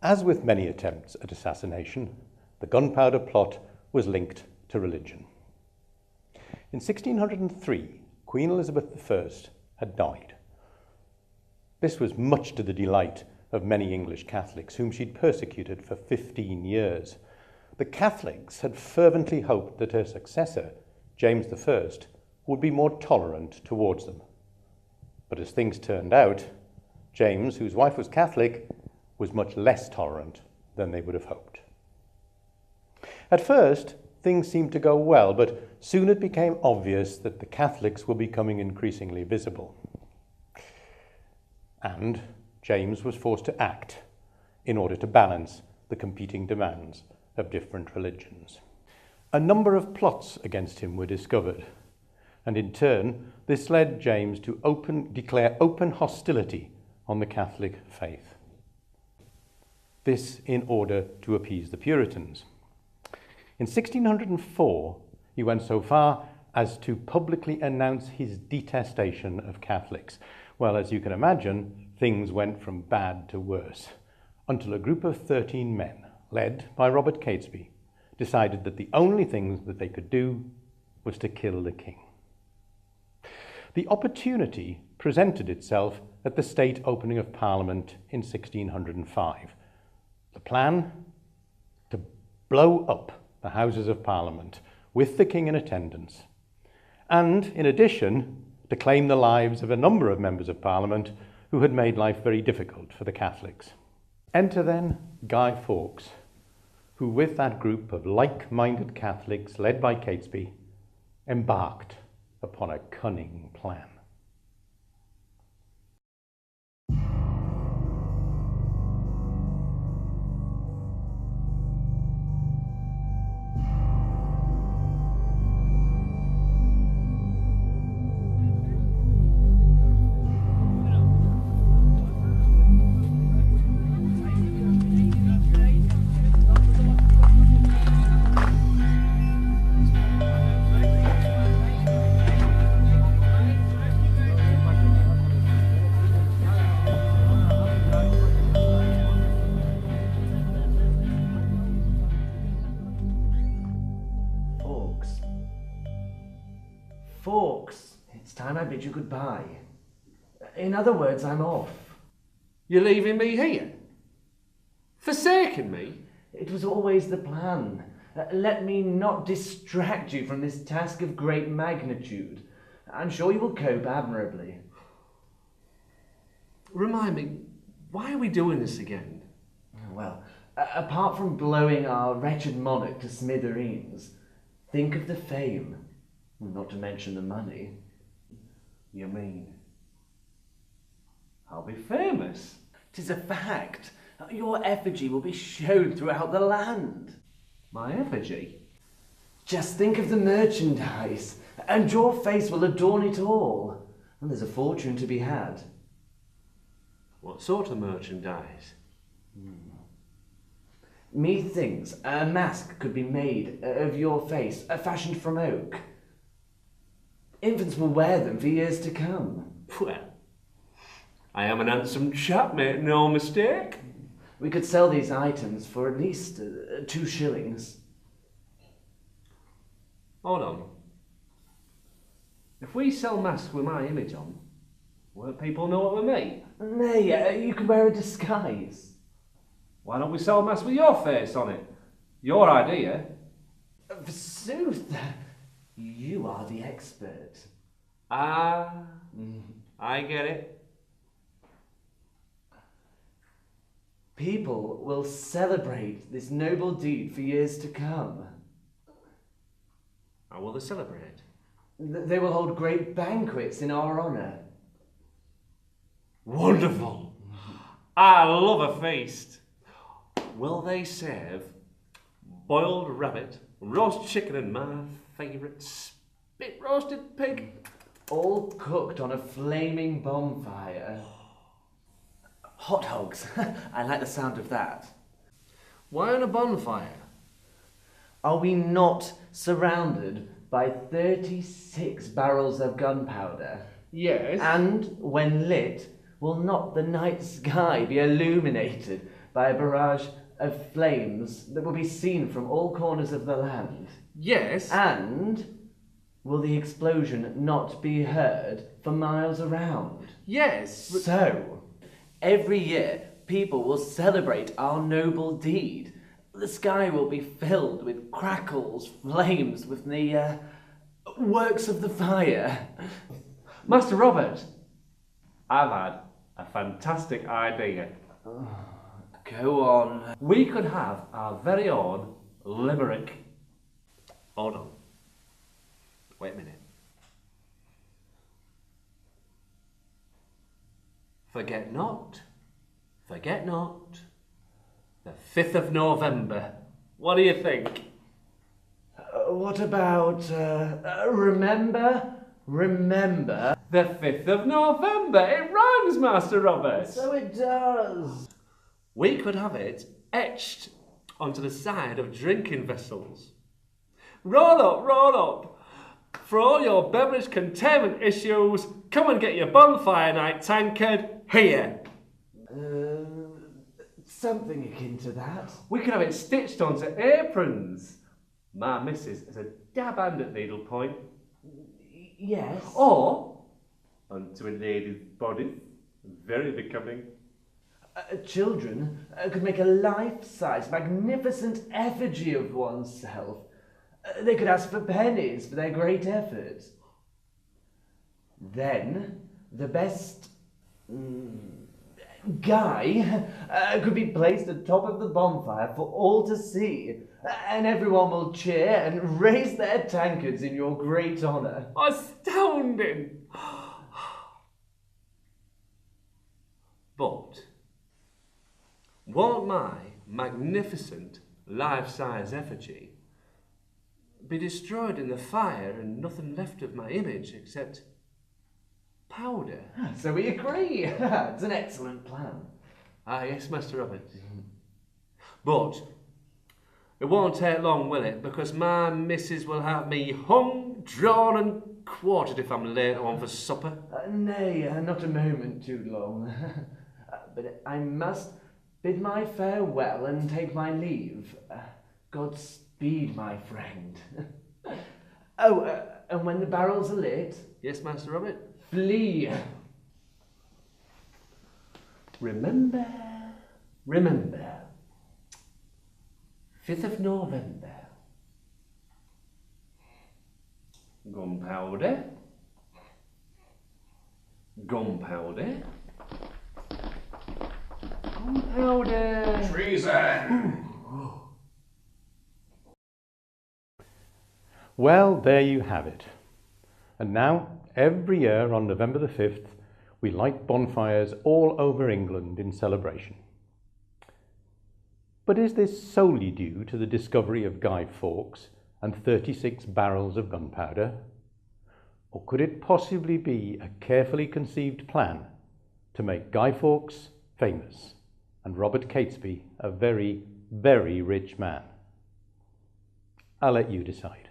As with many attempts at assassination, the Gunpowder Plot was linked to religion. In 1603, Queen Elizabeth I had died. This was much to the delight of many English Catholics, whom she'd persecuted for 15 years. The Catholics had fervently hoped that her successor, James I, would be more tolerant towards them. But as things turned out, James, whose wife was Catholic, was much less tolerant than they would have hoped. At first, things seemed to go well, but soon it became obvious that the Catholics were becoming increasingly visible. And James was forced to act in order to balance the competing demands of different religions. A number of plots against him were discovered, and in turn, this led James to declare open hostility on the Catholic faith. This in order to appease the Puritans. In 1604, he went so far as to publicly announce his detestation of Catholics. Well, as you can imagine, things went from bad to worse, until a group of 13 men, led by Robert Catesby, decided that the only thing that they could do was to kill the king. The opportunity presented itself at the state opening of Parliament in 1605. The plan? To blow up the Houses of Parliament with the king in attendance, and in addition, to claim the lives of a number of members of Parliament who had made life very difficult for the Catholics. Enter then Guy Fawkes, who with that group of like-minded Catholics led by Catesby, embarked upon a cunning plan. Fawkes, it's time I bid you goodbye. In other words, I'm off. You're leaving me here? Forsaking me? It was always the plan. Let me not distract you from this task of great magnitude. I'm sure you will cope admirably. Remind me, why are we doing this again? Well, apart from blowing our wretched monarch to smithereens, think of the fame. Not to mention the money. You mean I'll be famous? 'Tis a fact. Your effigy will be shown throughout the land. My effigy? Just think of the merchandise, and your face will adorn it all. And there's a fortune to be had. What sort of merchandise? Methinks a mask could be made of your face, fashioned from oak. Infants will wear them for years to come. Well, I am an handsome chap, mate, no mistake. We could sell these items for at least 2 shillings. Hold on. If we sell masks with my image on, won't people know it were me? Nay, you can wear a disguise. Why don't we sell masks with your face on it? Your idea. Forsooth, you are the expert. Ah, I get it. People will celebrate this noble deed for years to come. How will they celebrate? They will hold great banquets in our honour. Wonderful! I love a feast. Will they serve boiled rabbit, roast chicken and my favourite spit roasted pig? All cooked on a flaming bonfire. Hot hogs. I like the sound of that. Why on a bonfire? Are we not surrounded by 36 barrels of gunpowder? Yes. And when lit, will not the night sky be illuminated by a barrage of flames that will be seen from all corners of the land? Yes. And will the explosion not be heard for miles around? Yes. So, every year, people will celebrate our noble deed. The sky will be filled with crackles, flames, with the works of the fire. Master Robert, I've had a fantastic idea. Go on. We could have our very own limerick. Oh no. Wait a minute. Forget not, the 5th of November. What do you think? What about, remember? The 5th of November. It rhymes, Master Robert. So it does. We could have it etched onto the side of drinking vessels. Roll up. For all your beverage containment issues, come and get your bonfire night tankard here. Something akin to that. We could have it stitched onto aprons. My missus is a dab hand at needlepoint. Yes. Or onto a lady's body. Very becoming. Children could make a life-size, magnificent effigy of oneself. They could ask for pennies for their great effort. Then, the best guy could be placed atop of the bonfire for all to see, and everyone will cheer and raise their tankards in your great honour. Astounding! But won't my magnificent life-size effigy be destroyed in the fire and nothing left of my image except powder? So we agree. It's an excellent plan. Ah, yes, Master Robert. But it won't take long, will it? Because my missus will have me hung, drawn and quartered if I'm late on for supper. Nay, not a moment too long. But I must bid my farewell and take my leave. Godspeed, my friend. And when the barrels are lit... Yes, Master Robert? Flee. Remember. 5th of November. Gunpowder. Treason! Well, there you have it. And now, every year on November the 5th, we light bonfires all over England in celebration. But is this solely due to the discovery of Guy Fawkes and 36 barrels of gunpowder? Or could it possibly be a carefully conceived plan to make Guy Fawkes famous and Robert Catesby a very, very rich man? I'll let you decide.